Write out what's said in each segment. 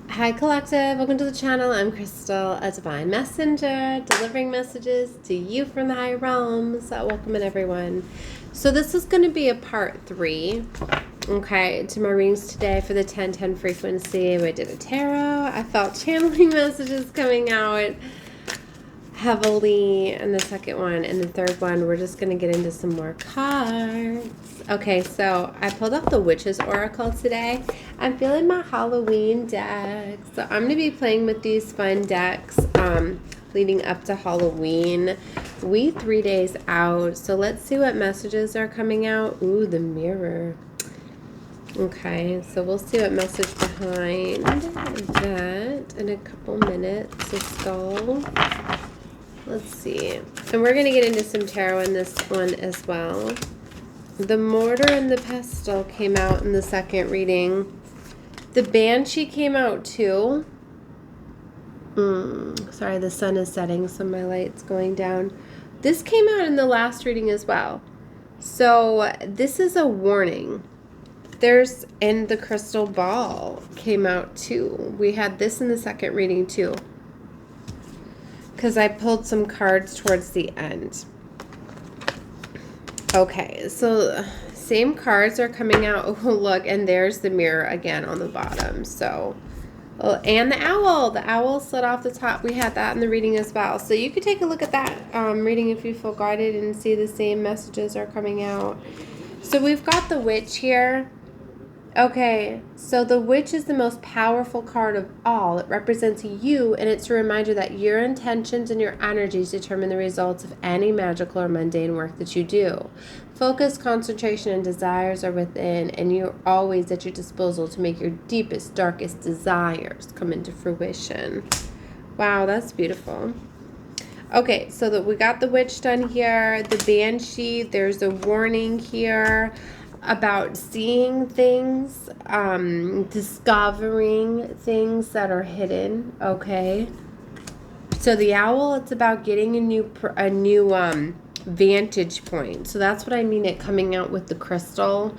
Hi Collective, welcome to the channel. I'm Crystal, a divine messenger, delivering messages to you from the higher realms. Welcome in everyone. So this is going to be a part 3, okay, to my readings today for the 1010 frequency. We did a tarot. I felt channeling messages coming out heavily in the second one, and the third one we're just going to get into some more cards. Okay, so I pulled up the Witch's Oracle today. I'm feeling my Halloween deck, so I'm going to be playing with these fun decks leading up to Halloween. We 3 days out, so let's see what messages are coming out. Ooh, the Mirror. Okay, so we'll see what message behind that in a couple minutes. The Skull. Let's see. And we're going to get into some tarot in this one as well. The Mortar and the Pestle came out in the second reading. The Banshee came out too. Sorry, the sun is setting, so my light's going down. This came out in the last reading as well. So this is a warning. And the Crystal Ball came out too. We had this in the second reading too, because I pulled some cards towards the end. Okay, so same cards are coming out. Oh, look, and there's the Mirror again on the bottom. So, and the owl. The owl slid off the top. We had that in the reading as well. So you could take a look at that reading if you feel guided and see the same messages are coming out. So we've got the Witch here. Okay, so the Witch is the most powerful card of all. It represents you, and it's a reminder that your intentions and your energies determine the results of any magical or mundane work that you do. Focus, concentration, and desires are within, and you're always at your disposal to make your deepest, darkest desires come into fruition. Wow, that's beautiful. Okay, so we got the Witch done here. The Banshee, there's a warning here about seeing things, discovering things that are hidden. Okay, so the owl, it's about getting a new vantage point. So that's what I mean it coming out with the crystal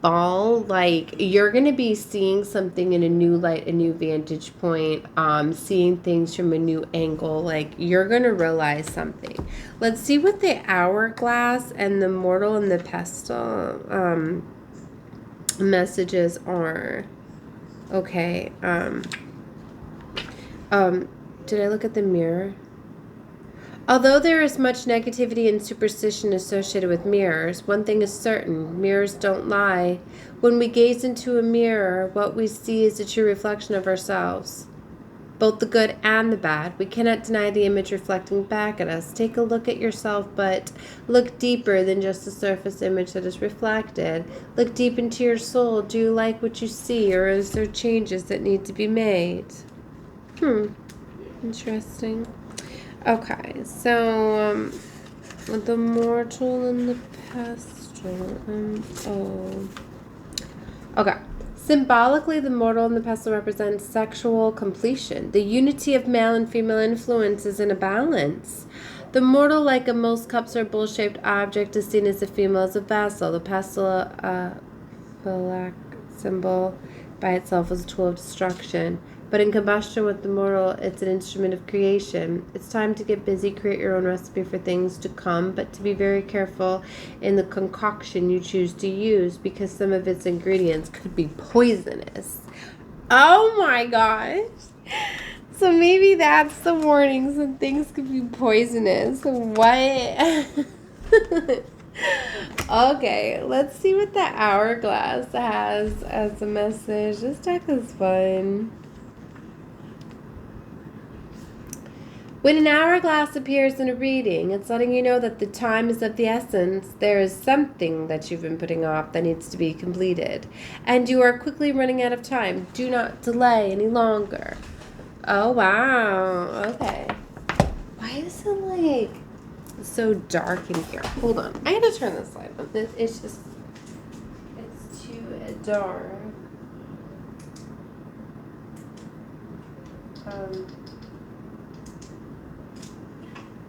ball. Like, you're gonna be seeing something in a new light, a new vantage point, seeing things from a new angle. Like, you're gonna realize something. Let's see what the Hourglass and the Mortal and the Pestle messages are. Okay. Did I look at the Mirror? Although there is much negativity and superstition associated with mirrors, one thing is certain: mirrors don't lie. When we gaze into a mirror, what we see is a true reflection of ourselves, both the good and the bad. We cannot deny the image reflecting back at us. Take a look at yourself, but look deeper than just the surface image that is reflected. Look deep into your soul. Do you like what you see, or is there changes that need to be made? Interesting. Okay, so the Mortal and the Pestle. Okay. Symbolically, the Mortal and the Pestle represents sexual completion. The unity of male and female influence is in a balance. The Mortal, like a most cups or bowl-shaped object, is seen as the female as a vessel. The Pestle, a black symbol by itself, is a tool of destruction. But in combustion with the Mortal, it's an instrument of creation. It's time to get busy, create your own recipe for things to come, but to be very careful in the concoction you choose to use, because some of its ingredients could be poisonous. Oh my gosh. So maybe that's the warning. Some things could be poisonous. What? Okay, let's see what the Hourglass has as a message. This deck is fun. When an hourglass appears in a reading, it's letting you know that the time is of the essence. There is something that you've been putting off that needs to be completed, and you are quickly running out of time. Do not delay any longer. Oh, wow. Okay. Why is it, like, so dark in here? Hold on. I gotta turn this light on. It's just, it's too dark.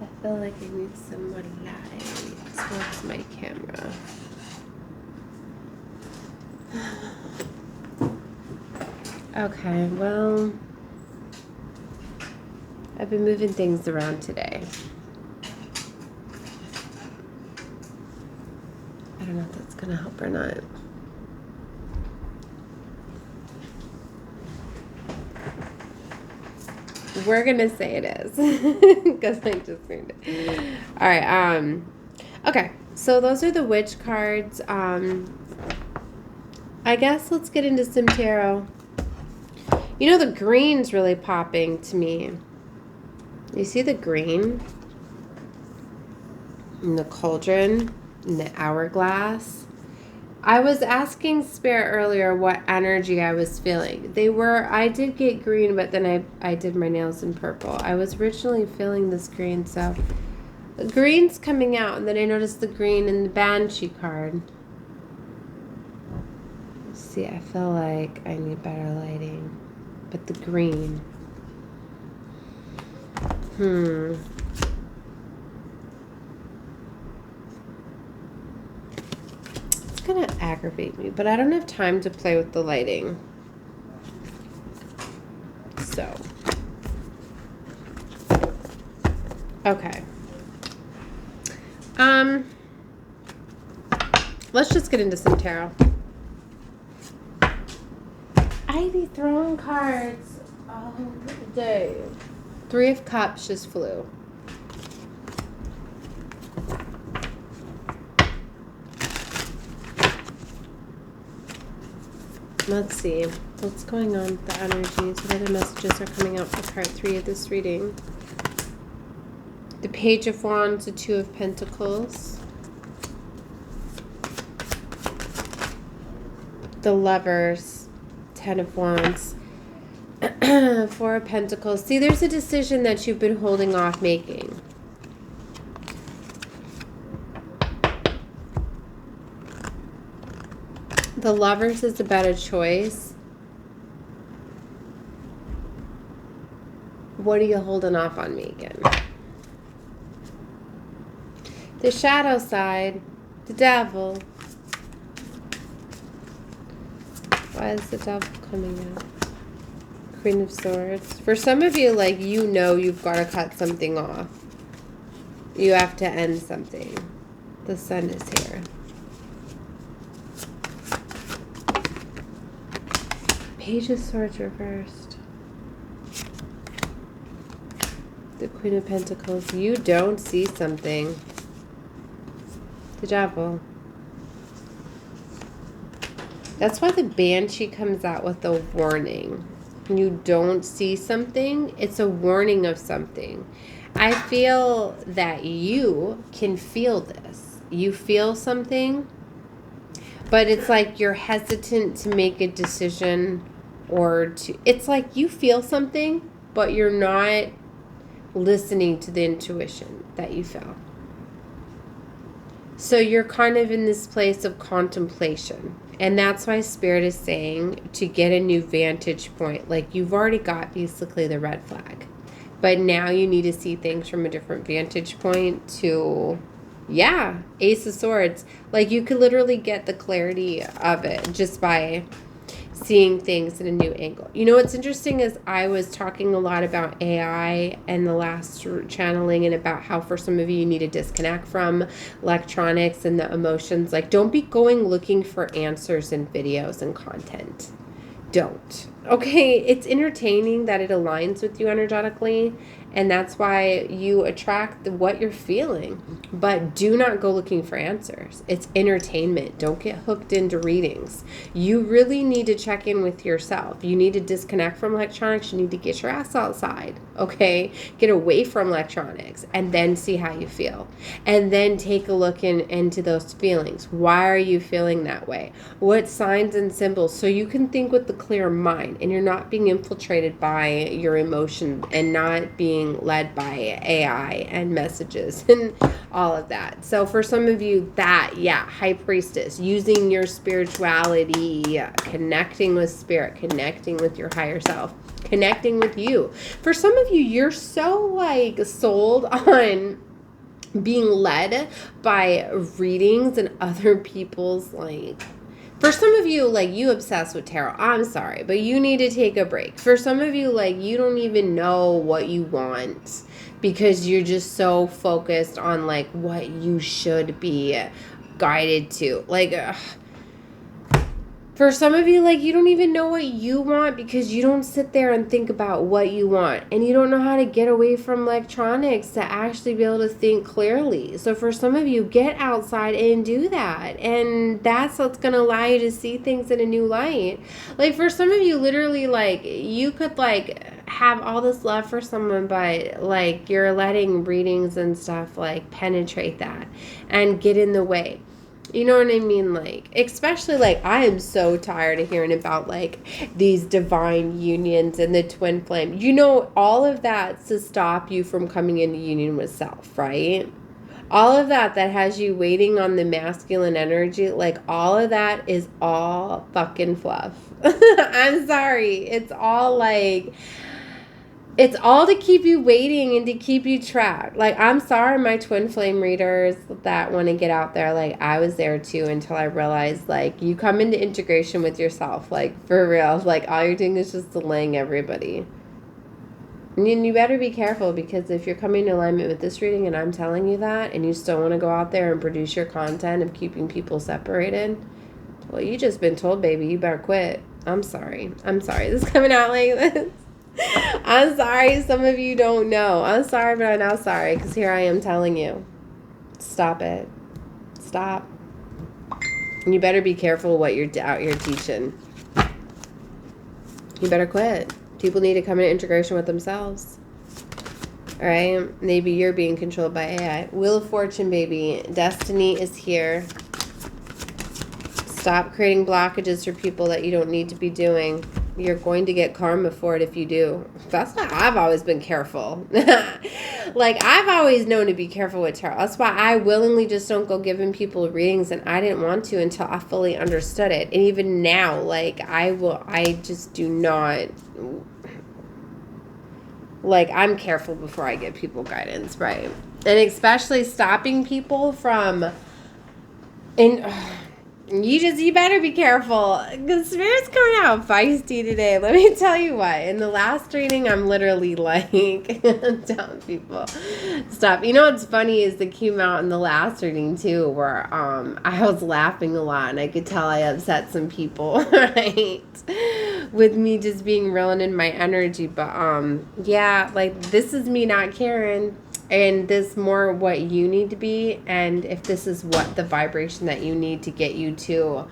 I feel like I need some more light towards my camera. Okay, well, I've been moving things around today. I don't know if that's gonna help or not. We're gonna say it is because I just learned it. All right. Okay. So those are the witch cards. I guess let's get into some tarot. You know, the green's really popping to me. You see the green in the cauldron, in the hourglass. I was asking Spirit earlier what energy I was feeling. I did get green, but then I did my nails in purple. I was originally feeling this green, so the green's coming out, and then I noticed the green in the Banshee card. See, I feel like I need better lighting, but the green. It's gonna aggravate me, but I don't have time to play with the lighting. So, okay. Let's just get into some tarot. I be throwing cards all day. 3 of Cups just flew. Let's see. What's going on with the energies? What other messages are coming out for part 3 of this reading? The Page of Wands, the 2 of Pentacles. The Lovers, 10 of Wands. 4 of Pentacles. See, there's a decision that you've been holding off making. The Lovers is about a choice. What are you holding off on making? The Shadow side, the Devil. Why is the Devil coming out? Queen of Swords. For some of you, like, you know you've got to cut something off. You have to end something. The Sun is here. Page of Swords reversed. The Queen of Pentacles. You don't see something. The Devil. That's why the Banshee comes out with a warning. When you don't see something, it's a warning of something. I feel that you can feel this. You feel something, but it's like you're hesitant to make a decision it's like you feel something, but you're not listening to the intuition that you feel. So you're kind of in this place of contemplation. And that's why Spirit is saying to get a new vantage point. Like, you've already got basically the red flag. But now you need to see things from a different vantage point to, yeah, Ace of Swords. Like, you could literally get the clarity of it just by seeing things in a new angle. You know, what's interesting is I was talking a lot about AI and the last channeling, and about how for some of you need to disconnect from electronics and the emotions. Like, don't be going looking for answers in videos and content. Don't. Okay, it's entertaining that it aligns with you energetically, and that's why you attract what you're feeling. But do not go looking for answers. It's entertainment. Don't get hooked into readings. You really need to check in with yourself. You need to disconnect from electronics. You need to get your ass outside, okay? Get away from electronics, and then see how you feel. And then take a look into those feelings. Why are you feeling that way? What signs and symbols? So you can think with the clear mind, and you're not being infiltrated by your emotion and not being led by AI and messages and all of that. So for some of you, High Priestess, using your spirituality, connecting with Spirit, connecting with your higher self, connecting with you. For some of you, you're so like sold on being led by readings and other people's like For some of you, like, you obsess with tarot. I'm sorry, but you need to take a break. For some of you, like, you don't even know what you want because you're just so focused on, like, what you should be guided to. Like, for some of you, like, you don't even know what you want because you don't sit there and think about what you want. And you don't know how to get away from electronics to actually be able to think clearly. So for some of you, get outside and do that. And that's what's going to allow you to see things in a new light. Like, for some of you, literally, like, you could, like, have all this love for someone, but, like, you're letting readings and stuff, like, penetrate that and get in the way. You know what I mean? Like, especially, like, I am so tired of hearing about, like, these divine unions and the twin flame. You know, all of that's to stop you from coming into union with self, right? All of that has you waiting on the masculine energy, like, all of that is all fucking fluff. I'm sorry. It's all, like... It's all to keep you waiting and to keep you trapped. Like, I'm sorry, my twin flame readers that want to get out there. Like, I was there too until I realized, like, you come into integration with yourself. Like, for real. Like, all you're doing is just delaying everybody. And you better be careful, because if you're coming in alignment with this reading and I'm telling you that, and you still want to go out there and produce your content of keeping people separated, well, you just been told, baby, you better quit. I'm sorry. I'm sorry. This is coming out like this. I'm sorry some of you don't know. I'm sorry, but I'm not sorry, because here I am telling you. Stop it. Stop. And you better be careful what you're out here teaching. You better quit. People need to come into integration with themselves. All right? Maybe you're being controlled by AI. Wheel of Fortune, baby. Destiny is here. Stop creating blockages for people that you don't need to be doing. You're going to get karma for it if you do. That's why I've always been careful. Like, I've always known to be careful with tarot. That's why I willingly just don't go giving people readings, and I didn't want to until I fully understood it. And even now, like, I just do not, like, I'm careful before I give people guidance, right? And especially stopping people from, you better be careful, because Spirit's coming out feisty today. Let me tell you what. In the last reading, I'm literally like telling people, stop. You know what's funny is it came out in the last reading too, where I was laughing a lot, and I could tell I upset some people, right? With me just being real and in my energy. But yeah, like, this is me not caring. And this more what you need to be, and if this is what the vibration that you need to get you to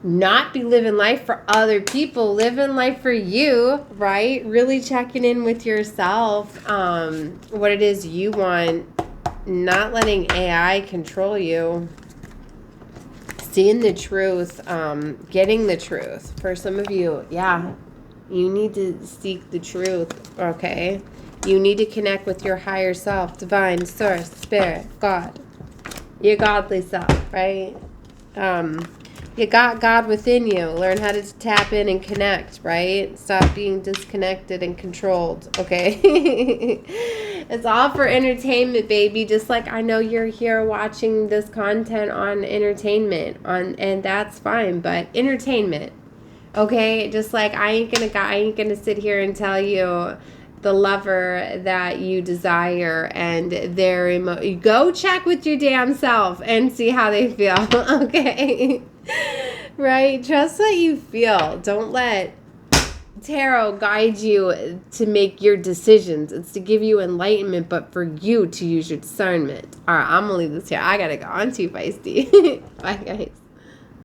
not be living life for other people, living life for you, right? Really checking in with yourself, what it is you want, not letting AI control you, seeing the truth, getting the truth. For some of you, yeah, you need to seek the truth, okay? You need to connect with your higher self, divine, source, spirit, God, your godly self, right? You got God within you. Learn how to tap in and connect, right? Stop being disconnected and controlled, okay? It's all for entertainment, baby. Just like I know you're here watching this content on entertainment, and that's fine, but entertainment, okay? Just like I ain't gonna sit here and tell you the lover that you desire and their go check with your damn self and see how they feel. Okay. Right? Trust what you feel. Don't let tarot guide you to make your decisions. It's to give you enlightenment, but for you to use your discernment. All right, I'm gonna leave this here. I gotta go. I'm too feisty. Bye, guys.